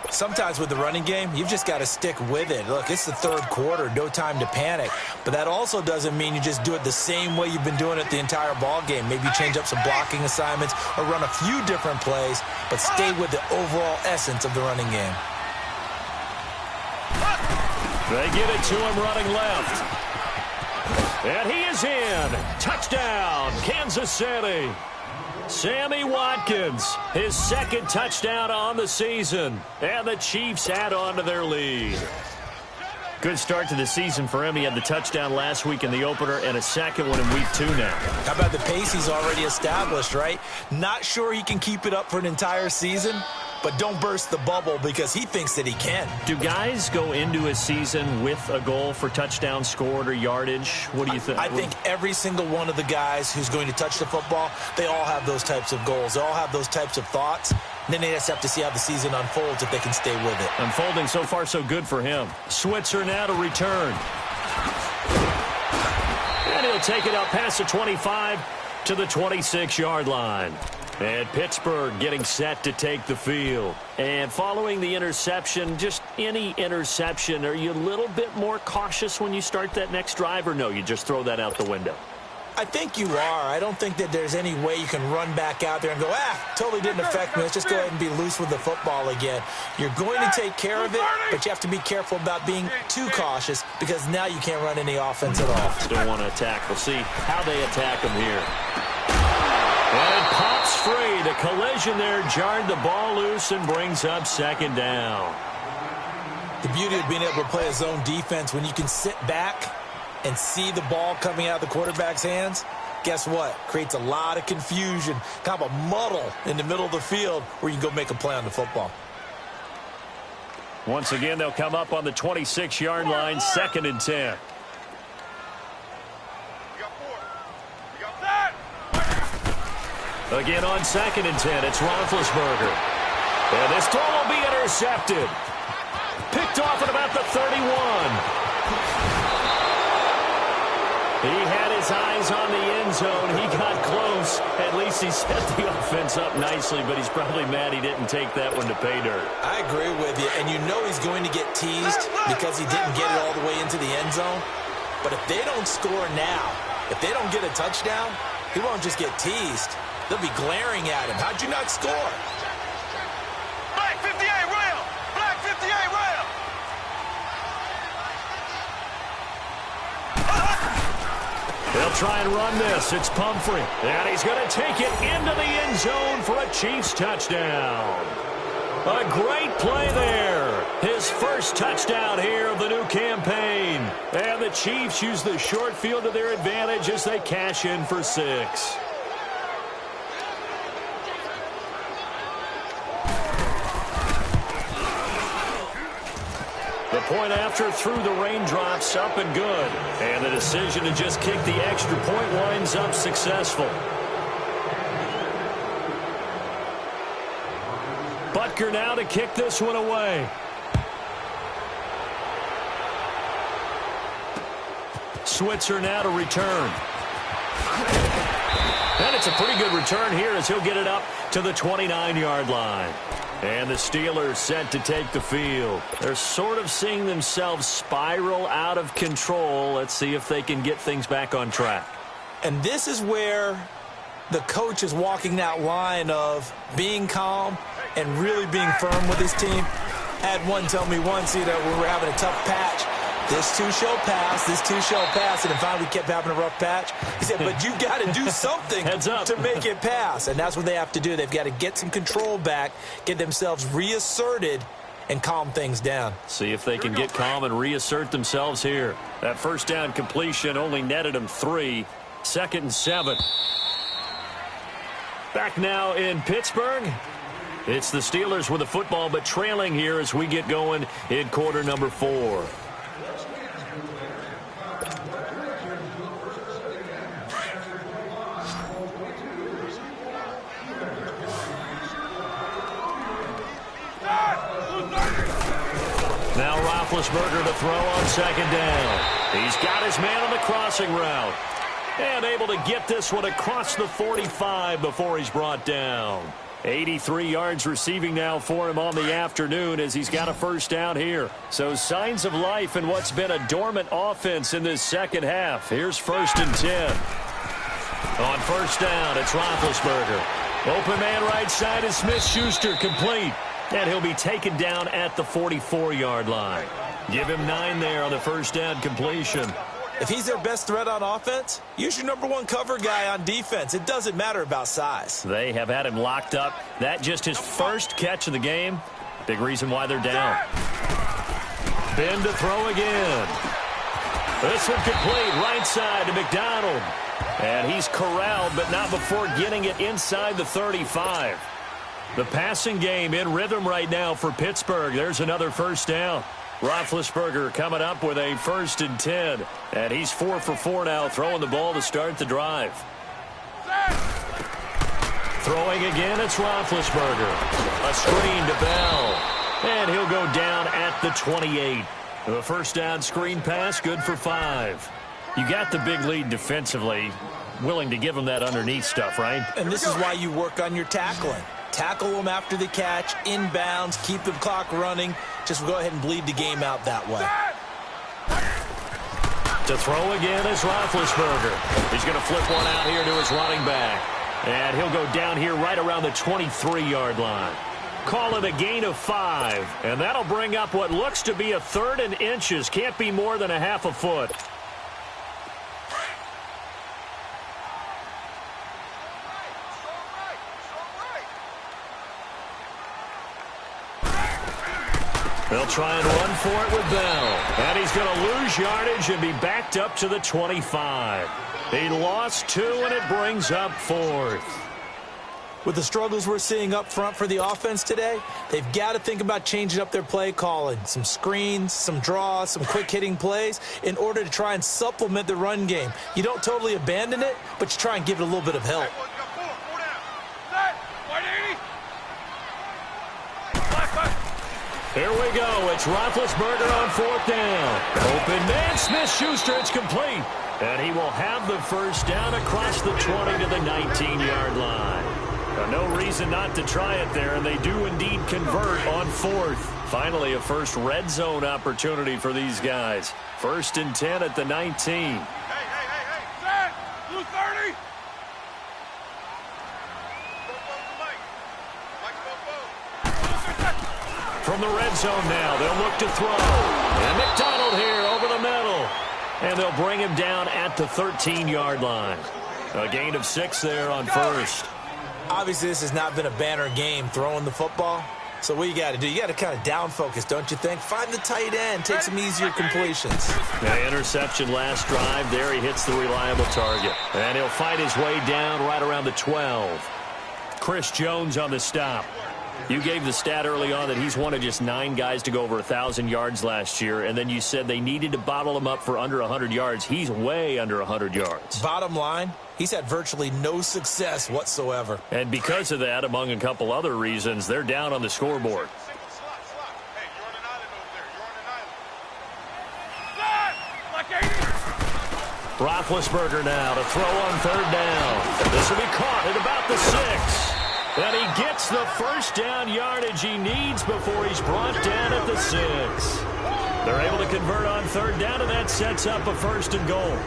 [SPEAKER 3] Sometimes with the running game, you've just got to stick with it. Look, it's the 3rd quarter, no time to panic. But that also doesn't mean you just do it the same way you've been doing it the entire ball game. Maybe you change up some blocking assignments or run a few different plays, but stay with the overall essence of the running game.
[SPEAKER 2] They give it to him running left. And he is in. Touchdown, Kansas City. Sammy Watkins, his 2nd touchdown on the season. And the Chiefs add on to their lead. Good start to the season for him. He had the touchdown last week in the opener and a 2nd one in week 2 now.
[SPEAKER 3] How about the pace he's already established, right? Not sure he can keep it up for an entire season, but don't burst the bubble because he thinks that he can.
[SPEAKER 2] Do guys go into a season with a goal for touchdown scored or yardage? What do you think?
[SPEAKER 3] I think every single one of the guys who's going to touch the football, they all have those types of goals. They all have those types of thoughts. And then they just have to see how the season unfolds if they can stay with it.
[SPEAKER 2] Unfolding so far so good for him. Switzer now to return. And he'll take it out past the 25 to the 26-yard line. And Pittsburgh getting set to take the field. And following the interception, just any interception, are you a little bit more cautious when you start that next drive, or no, you just throw that out the window?
[SPEAKER 3] I think you are. I don't think that there's any way you can run back out there and go, totally didn't affect me. Let's just go ahead and be loose with the football again. You're going to take care of it, but you have to be careful about being too cautious because now you can't run any offense at all.
[SPEAKER 2] Still want to attack. We'll see how they attack him here. And it pops free. The collision there jarred the ball loose and brings up 2nd down.
[SPEAKER 3] The beauty of being able to play a zone defense when you can sit back and see the ball coming out of the quarterback's hands, guess what? Creates a lot of confusion, kind of a muddle in the middle of the field where you can go make a play on the football.
[SPEAKER 2] Once again, they'll come up on the 26-yard line, 2nd and 10. Again on 2nd and 10, it's Roethlisberger. And this throw will be intercepted. Picked off at about the 31. He had his eyes on the end zone. He got close. At least he set the offense up nicely, but he's probably mad he didn't take that one to pay dirt.
[SPEAKER 3] I agree with you, and you know he's going to get teased because he didn't get it all the way into the end zone. But if they don't score now, if they don't get a touchdown, he won't just get teased. They'll be glaring at him. How'd you not score?
[SPEAKER 4] Black 58 rail! Black 58 rail!
[SPEAKER 2] They'll try and run this. It's Pumphrey. And he's going to take it into the end zone for a Chiefs touchdown. A great play there. His first touchdown here of the new campaign. And the Chiefs use the short field to their advantage as they cash in for 6. The point after through the raindrops, up and good. And the decision to just kick the extra point winds up successful. Butker now to kick this one away. Switzer now to return. And it's a pretty good return here as he'll get it up to the 29-yard line. And the Steelers set to take the field. They're sort of seeing themselves spiral out of control. Let's see if they can get things back on track.
[SPEAKER 3] And this is where the coach is walking that line of being calm and really being firm with his team. I had one tell me once, when we were having a tough patch, this too shall pass, this too shall pass, and then finally we kept having a rough patch. He said, but you got to do something to make it pass, and that's what they have to do. They've got to get some control back, get themselves reasserted, and calm things down.
[SPEAKER 2] See if they can get calm and reassert themselves here. That first down completion only netted them 3. 2nd and 7. Back now in Pittsburgh. It's the Steelers with the football, but trailing here as we get going in quarter number 4. Now Roethlisberger to throw on 2nd down. He's got his man on the crossing route. And able to get this one across the 45 before he's brought down. 83 yards receiving now for him on the afternoon as he's got a first down here. So signs of life in what's been a dormant offense in this second half. Here's 1st and 10. On first down, it's Roethlisberger. Open man right side is Smith-Schuster, complete. And he'll be taken down at the 44-yard line. Give him 9 there on the first down completion.
[SPEAKER 3] If he's their best threat on offense, use your #1 cover guy on defense. It doesn't matter about size.
[SPEAKER 2] They have had him locked up. That just his first catch of the game. Big reason why they're down. Ben to throw again. This one complete right side to McDonald. And he's corralled, but not before getting it inside the 35. The passing game in rhythm right now for Pittsburgh. There's another first down. Roethlisberger coming up with a 1st and 10. And he's 4 for 4 now, throwing the ball to start the drive. Throwing again, it's Roethlisberger. A screen to Bell. And he'll go down at the 28. The first down screen pass, good for 5. You got the big lead defensively. Willing to give him that underneath stuff, right?
[SPEAKER 3] And this is why you work on your tackling. Tackle them after the catch, inbounds, keep the clock running. Just go ahead and bleed the game out that way.
[SPEAKER 2] To throw again is Roethlisberger. He's going to flip one out here to his running back. And he'll go down here right around the 23-yard line. Call it a gain of 5. And that'll bring up what looks to be a 3rd and inches. Can't be more than a half a foot. They'll try and run for it with Bell. And he's going to lose yardage and be backed up to the 25. He lost 2, and it brings up 4th.
[SPEAKER 3] With the struggles we're seeing up front for the offense today, they've got to think about changing up their play calling. Some screens, some draws, some quick-hitting plays in order to try and supplement the run game. You don't totally abandon it, but you try and give it a little bit of help.
[SPEAKER 2] Here we go. It's Roethlisberger on 4th down. Open man, Smith-Schuster. It's complete. And he will have the first down across the 20 to the 19-yard line. No reason not to try it there, and they do indeed convert on 4th. Finally, a first red zone opportunity for these guys. 1st and 10 at the 19.
[SPEAKER 4] Set! Blue 30!
[SPEAKER 2] From the red zone now, they'll look to throw. And McDonald here over the middle. And they'll bring him down at the 13-yard line. A gain of 6 there on 1st.
[SPEAKER 3] Obviously, this has not been a banner game throwing the football. So what you got to do, you got to kind of down focus, don't you think? Find the tight end, take some easier completions.
[SPEAKER 2] The interception last drive. There he hits the reliable target. And he'll fight his way down right around the 12. Chris Jones on the stop. You gave the stat early on that he's one of just 9 guys to go over 1,000 yards last year, and then you said they needed to bottle him up for under 100 yards. He's way under 100 yards.
[SPEAKER 3] Bottom line, he's had virtually no success whatsoever.
[SPEAKER 2] And because of that, among a couple other reasons, they're down on the scoreboard.
[SPEAKER 4] Hey, you're on an island over there. You're on an island. Set! Like 80!
[SPEAKER 2] Roethlisberger now to throw on third down. This will be caught at about the 6. And he gets the first down yardage he needs before he's brought down at the 6. They're able to convert on third down, and that sets up a 1st and goal.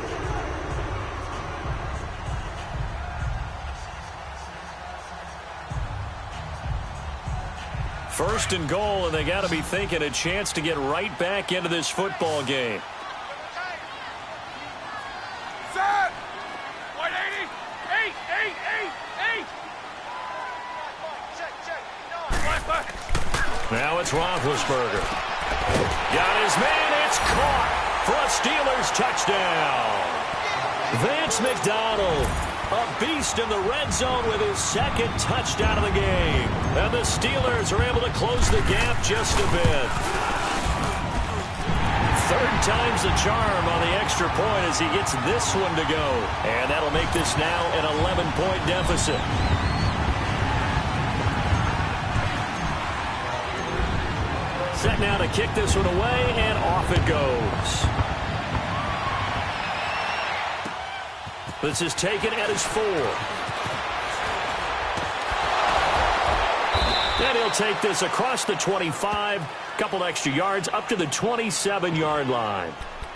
[SPEAKER 2] First and goal, and they got to be thinking a chance to get right back into this football game.
[SPEAKER 4] Set! 180! 8, 8, 8, 8!
[SPEAKER 2] Now it's Roethlisberger. Got his man. It's caught for a Steelers touchdown. Vance McDonald, a beast in the red zone with his 2nd touchdown of the game. And the Steelers are able to close the gap just a bit. 3rd time's the charm on the extra point as he gets this one to go. And that'll make this now an 11-point deficit. Set now to kick this one away, and off it goes. This is taken at his 4. And he'll take this across the 25, couple extra yards up to the 27-yard line.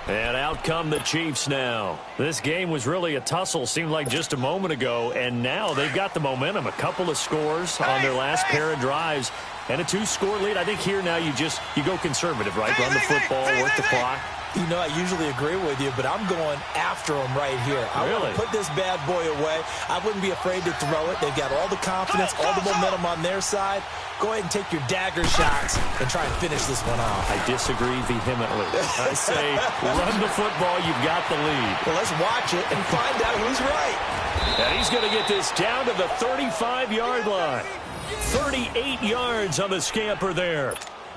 [SPEAKER 2] And out come the Chiefs now. This game was really a tussle, seemed like just a moment ago, and now they've got the momentum. A couple of scores on their last pair of drives, and a 2-score lead. I think here now you go conservative, right? Run the football, work the clock.
[SPEAKER 3] You know, I usually agree with you, but I'm going after him right here. I want to put this bad boy away. I wouldn't be afraid to throw it. They've got all the confidence, all the momentum on their side. Go ahead and take your dagger shots and try and finish this one off.
[SPEAKER 2] I disagree vehemently. I say run the football. You've got the lead.
[SPEAKER 3] Well, let's watch it and find out who's right.
[SPEAKER 2] And he's going to get this down to the 35-yard line. 38 yards on the scamper there.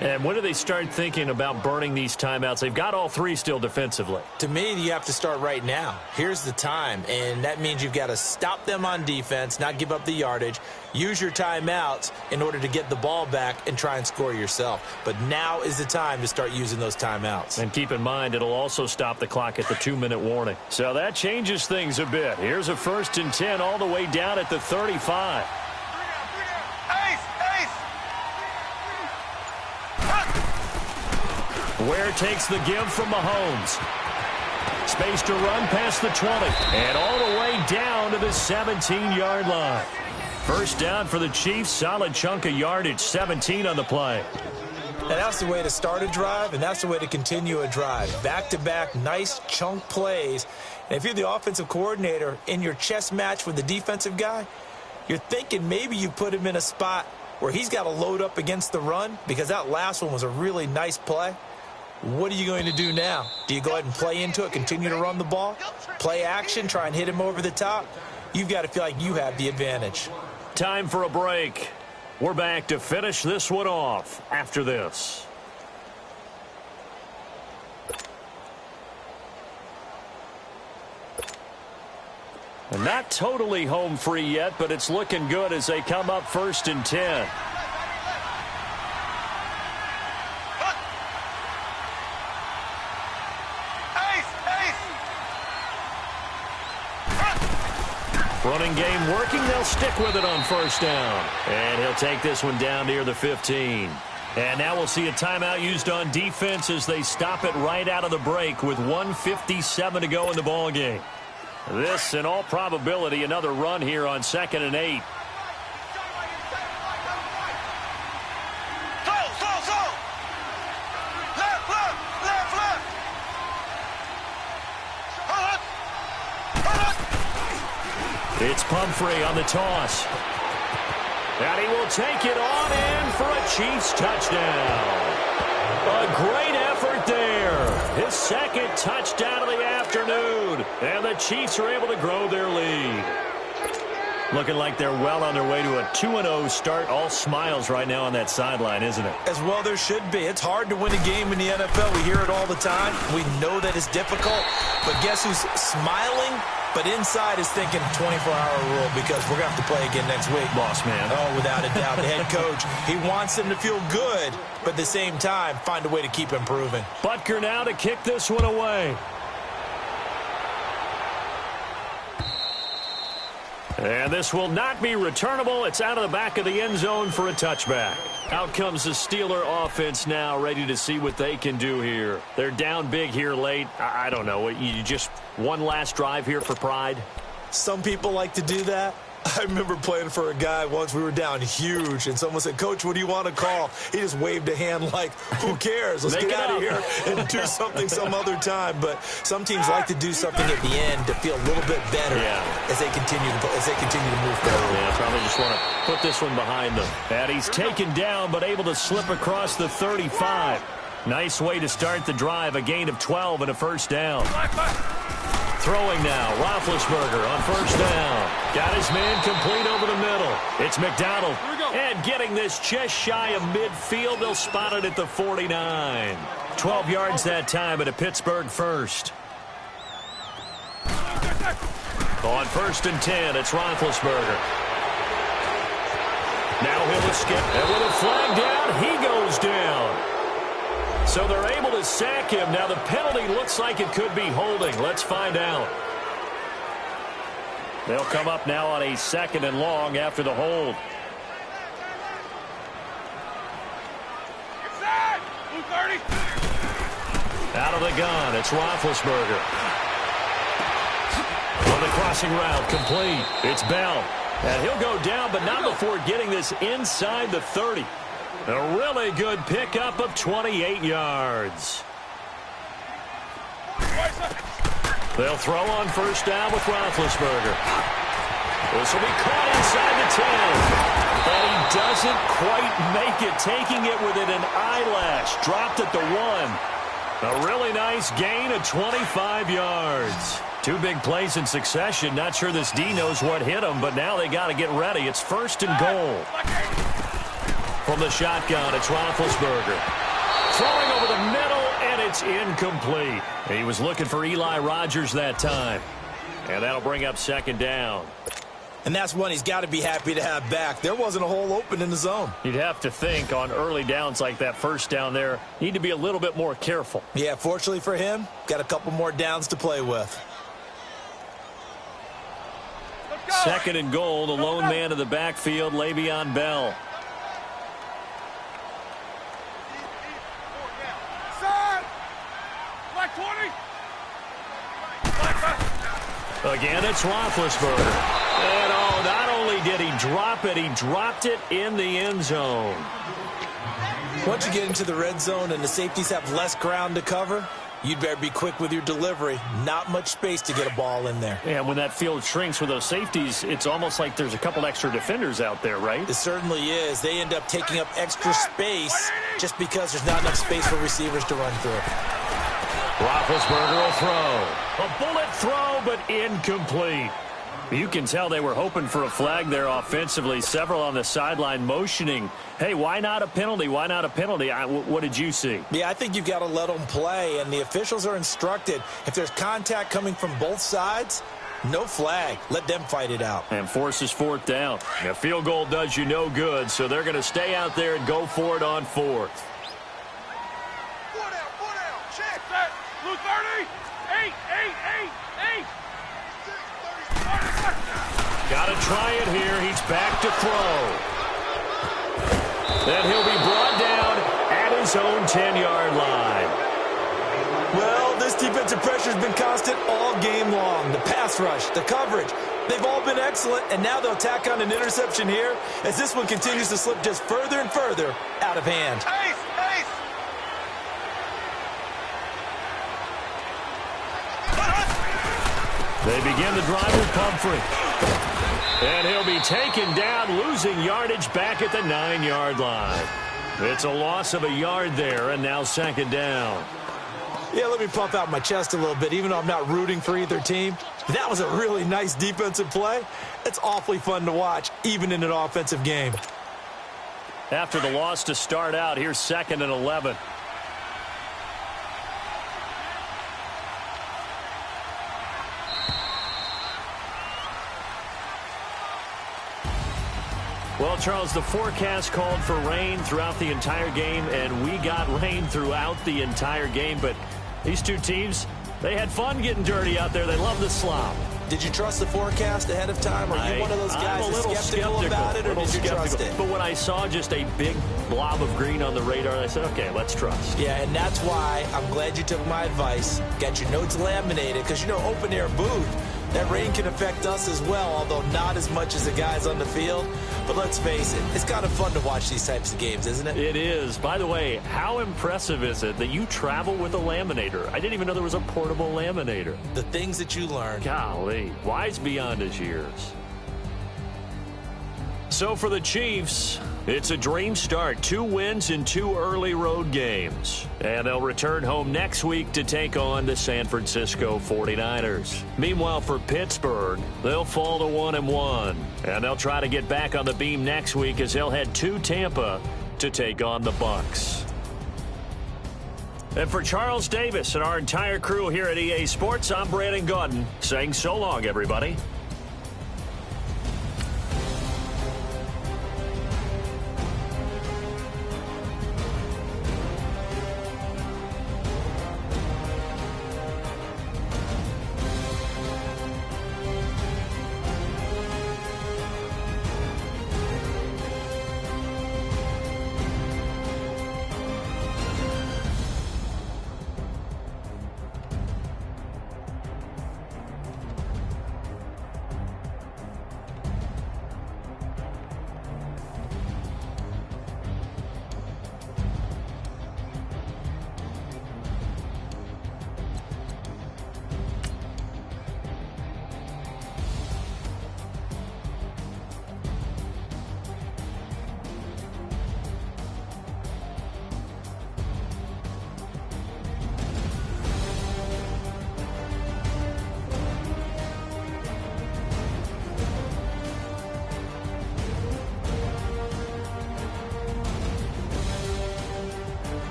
[SPEAKER 2] And when do they start thinking about burning these timeouts? They've got all 3 still defensively.
[SPEAKER 3] To me, you have to start right now. Here's the time, and that means you've got to stop them on defense, not give up the yardage, use your timeouts in order to get the ball back and try and score yourself. But now is the time to start using those timeouts.
[SPEAKER 2] And keep in mind, it'll also stop the clock at the 2-minute warning. So that changes things a bit. Here's a 1st and 10 all the way down at the 35. Ware takes the give from Mahomes. Space to run past the 20. And all the way down to the 17-yard line. First down for the Chiefs. Solid chunk of yardage. 17 on the play.
[SPEAKER 3] And that's the way to start a drive, and that's the way to continue a drive. Back-to-back, nice chunk plays. And if you're the offensive coordinator in your chess match with the defensive guy, you're thinking maybe you put him in a spot where he's got to load up against the run because that last one was a really nice play. What are you going to do now? Do you go ahead and play into it, continue to run the ball, play action, try and hit him over the top? You've got to feel like you have the advantage.
[SPEAKER 2] Time for a break. We're back to finish this one off after this. And not totally home free yet, but it's looking good as they come up 1st and 10. Running game working. They'll stick with it on 1st down. And he'll take this one down near the 15. And now we'll see a timeout used on defense as they stop it right out of the break with 1:57 to go in the ball game. This, in all probability, another run here on 2nd and 8. It's Pumphrey on the toss. And he will take it on in for a Chiefs touchdown. A great effort there. His 2nd touchdown of the afternoon. And the Chiefs are able to grow their lead. Looking like they're well on their way to a 2-0 start. All smiles right now on that sideline, isn't it?
[SPEAKER 3] As well there should be. It's hard to win a game in the NFL. We hear it all the time. We know that it's difficult. But guess who's smiling? But inside is thinking 24-hour rule because we're going to have to play again next week.
[SPEAKER 2] Boss man.
[SPEAKER 3] Oh, without a doubt. The head coach, he wants them to feel good, but at the same time, find a way to keep improving.
[SPEAKER 2] Butker now to kick this one away. And this will not be returnable. It's out of the back of the end zone for a touchback. Out comes the Steeler offense now, ready to see what they can do here. They're down big here late. I don't know. You just one last drive here for pride?
[SPEAKER 3] Some people like to do that. I remember playing for a guy once. We were down huge, and someone said, "Coach, what do you want to call?" He just waved a hand like, who cares? Let's get out of here and do something some other time. But some teams like to do something at the end to feel a little bit better as they continue to move forward.
[SPEAKER 2] Yeah, probably just want to put this one behind them. And he's taken down, but able to slip across the 35. Nice way to start the drive, a gain of 12 and a first down. Throwing now, Roethlisberger on first down. Got his man complete over the middle. It's McDonald. And getting this just shy of midfield. They'll spot it at the 49. 12 yards that time at a Pittsburgh first. On first and 10, it's Roethlisberger. Now he'll escape. And with a flag down, he goes down. So they're able to sack him. Now the penalty looks like it could be holding. Let's find out. They'll come up now on a 2nd and long after the hold. Out of the gun, it's Roethlisberger. On the crossing route, complete. It's Bell. And he'll go down, but not before getting this inside the 30. A really good pickup of 28 yards. They'll throw on first down with Roethlisberger. This will be caught inside the 10. And he doesn't quite make it, taking it within an eyelash. Dropped at the 1. A really nice gain of 25 yards. 2 big plays in succession. Not sure this D knows what hit him, but now they got to get ready. It's 1st and goal. From the shotgun, it's Roethlisberger. Throwing over the middle, and it's incomplete. He was looking for Eli Rogers that time. And that'll bring up 2nd down.
[SPEAKER 3] And that's one he's got to be happy to have back. There wasn't a hole open in the zone.
[SPEAKER 2] You'd have to think on early downs like that first down there, need to be a little bit more careful.
[SPEAKER 3] Yeah, fortunately for him, got a couple more downs to play with.
[SPEAKER 2] 2nd and goal, the lone man in the backfield, Le'Veon Bell. Again, it's Roethlisberger. And not only did he drop it, he dropped it in the end zone.
[SPEAKER 3] Once you get into the red zone and the safeties have less ground to cover, you'd better be quick with your delivery. Not much space to get a ball in there.
[SPEAKER 2] And when that field shrinks with those safeties, it's almost like there's a couple extra defenders out there, right?
[SPEAKER 3] It certainly is. They end up taking up extra space just because there's not enough space for receivers to run through.
[SPEAKER 2] Roethlisberger will throw. A bullet throw, but incomplete. You can tell they were hoping for a flag there offensively. Several on the sideline motioning, hey, why not a penalty? Why not a penalty? What did you see?
[SPEAKER 3] Yeah, I think you've got to let them play, and the officials are instructed. If there's contact coming from both sides, no flag. Let them fight it out.
[SPEAKER 2] And forces 4th down. A field goal does you no good, so they're going to stay out there and go for it on 4th.
[SPEAKER 4] Blue 30, 8.
[SPEAKER 2] Got to try it here. He's back to throw. Then he'll be brought down at his own 10-yard line.
[SPEAKER 3] Well, this defensive pressure has been constant all game long. The pass rush, the coverage, they've all been excellent, and now they'll tack on an interception here as this one continues to slip just further and further out of hand.
[SPEAKER 2] They begin the drive with Pumphrey. And he'll be taken down, losing yardage back at the 9-yard line. It's a loss of a yard there, and now 2nd down.
[SPEAKER 3] Yeah, let me pump out my chest a little bit, even though I'm not rooting for either team. That was a really nice defensive play. It's awfully fun to watch, even in an offensive game.
[SPEAKER 2] After the loss to start out, here's 2nd and 11. Well, Charles, the forecast called for rain throughout the entire game, and we got rain throughout the entire game. But these two teams, they had fun getting dirty out there. They love the slop.
[SPEAKER 3] Did you trust the forecast ahead of time? Are you one of those guys that's skeptical about it, or did you trust it?
[SPEAKER 2] But when I saw just a big blob of green on the radar, I said, okay, let's trust.
[SPEAKER 3] Yeah, and that's why I'm glad you took my advice. Got your notes laminated, because, you know, open-air booth, that rain can affect us as well, although not as much as the guys on the field. But let's face it, it's kind of fun to watch these types of games, isn't it?
[SPEAKER 2] It is. By the way, how impressive is it that you travel with a laminator? I didn't even know there was a portable laminator.
[SPEAKER 3] The things that you learn.
[SPEAKER 2] Golly, wise beyond his years. So for the Chiefs, it's a dream start. 2 wins in 2 early road games. And they'll return home next week to take on the San Francisco 49ers. Meanwhile, for Pittsburgh, they'll fall to 1-1. And they'll try to get back on the beam next week as they'll head to Tampa to take on the Bucs. And for Charles Davis and our entire crew here at EA Sports, I'm Brandon Gaudin saying so long, everybody.